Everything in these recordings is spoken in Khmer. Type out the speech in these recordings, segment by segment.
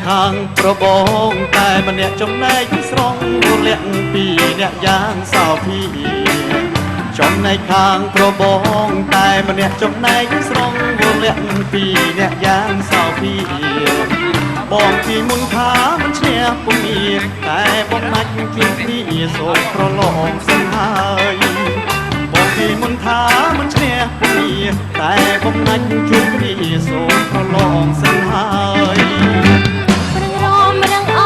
ខាងប្របងតែម្នាក់ចំណែកស្រង់លាក់ពីអ្នកយ៉ាងសោភីចំណែកខាងប្របងតែម្នាក់ចំណែកស្រង់លាក់ពីអ្នកយ៉ាងសោភីបងពីមុនថាមិនឈ្នះពុំមានតែបងណាច់ជួបគ្នាសូមប្រឡងសិនហើយបងពីមុនថាមិនឈ្នះពុំមានតែបងណាច់ជួបគ្នាសូមប្រឡងសិនហើយប្រងរមរងអ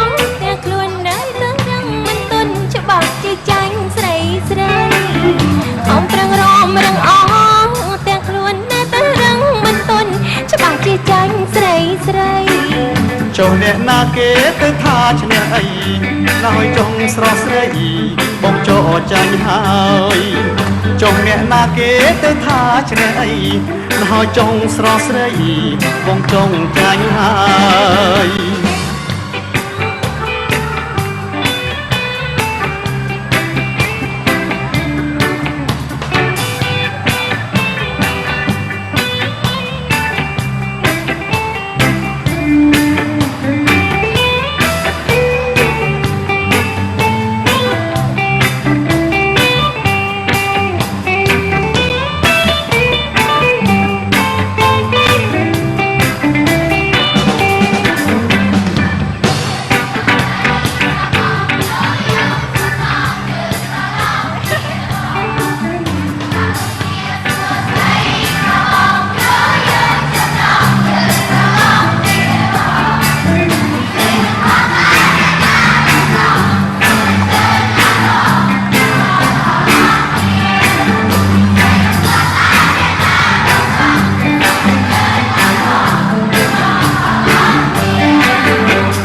ងទាំងខ្លួននៅទាំងរឹងមិនទុនច្បាស់ជាចាញ់ស្រីស្រីអងប្រងរមរងអងទាំងខ្លួននៅទាំងរឹងមិនទុនច្បាស់ជាចាញ់ស្រីស្រីចុះអ្នកណាគេទៅថាឈ្នះអីឡើយចង់ស្រស់ស្រីបងចូលចាញ់ហើយចុះអ្នកណាគេទៅថាឈ្នះអីឡើយចង់ស្រស់ស្រីបងចង់ចាញ់ហើយ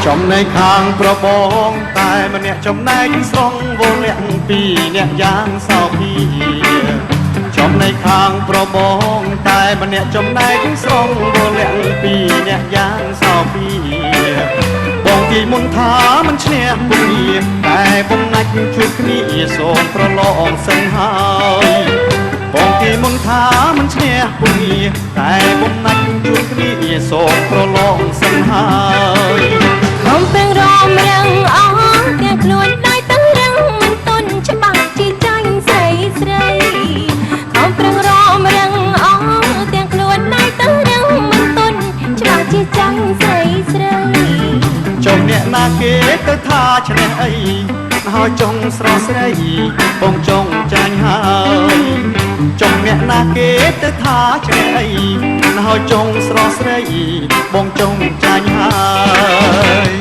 ចំណែកខាងប្របងតែម្នាក់ចំណែកស្រង់វលាក់ពីអ្នកយ៉ាងសោភីចំណែកខាងប្របងតែម្នាក់ចំណែកស្រង់វលាក់ពីអ្នកយ៉ាងសោភីបងទីមុនថាមិនឈ្នះពុំមានតែបងណាច់ជួបគ្នាសូមប្រឡងសិនហើយបងទីមុនថាមិនឈ្នះពុំមានតែបងណាច់ជួបគ្នាសូមប្រឡងសិនហើយអំពេងរមរងអងទាំងខ្លួននៅទាំងរឹងមិនទុនច្បាស់ជាចាញ់ស្រីស្រីអំពេងរមរងអងទាំងខ្លួននៅទាំងរឹងមិនទុនច្បាស់ជាចាញ់ស្រីស្រីចុះអ្នកណាគេទៅថាឈ្នះអីហើយចង់ស្រស់ស្រីបងចង់ចាញ់ហើយចុះអ្នកណាគេទៅថាឈ្នះអីហើយចង់ស្រស់ស្រីបងចង់ចាញ់ហើយ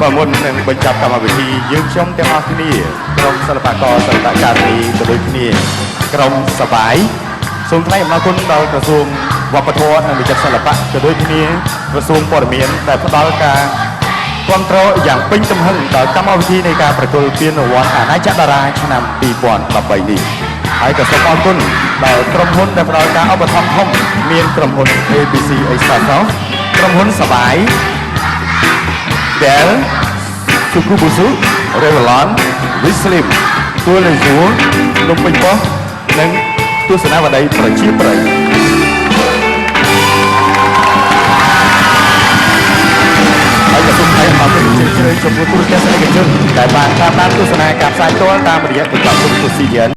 បើមុននឹងបញ្ចប់កម្មវិធីយើងខ្ញុំទាំងអស់គ្នាក្រុមសិល្បករសិល្បការីក៏ដូចគ្នាក្រុមសបាយសូមថ្លែងអំណរគុណដល់ក្រសួងវប្បធម៌និងវិចិត្រសិល្បៈក៏ដូចគ្នាក្រសួងព័ត៌មានដែលផ្ដល់ការគ្រប់គ្រងយ៉ាងពេញទំហឹងដល់កម្មវិធីនៃការប្រគល់ពានរង្វាន់អាណាចក្រតារាឆ្នាំ2013នេះហើយក៏សូមអរគុណដល់ក្រុមហ៊ុនដែលផ្ដល់ការឧបត្ថម្ភធំមានក្រុមហ៊ុន ABC Extra ក្រុមហ៊ុនសបាយ Dell, Sukubusu, Revlon, Vislim, Tualezu, Lumpinpo, និងទស្សនាវដ្តីប្រជាប្រិយហើយក៏សូមថ្លែងអំណរគុណជ្រាលជ្រៅចំពោះទូរទស្សនិកជនដែលបានតាមដានទស្សនាការផ្សាយផ្ទាល់តាមរយៈកញ្ចក់ទូរទស្សន៍ CGN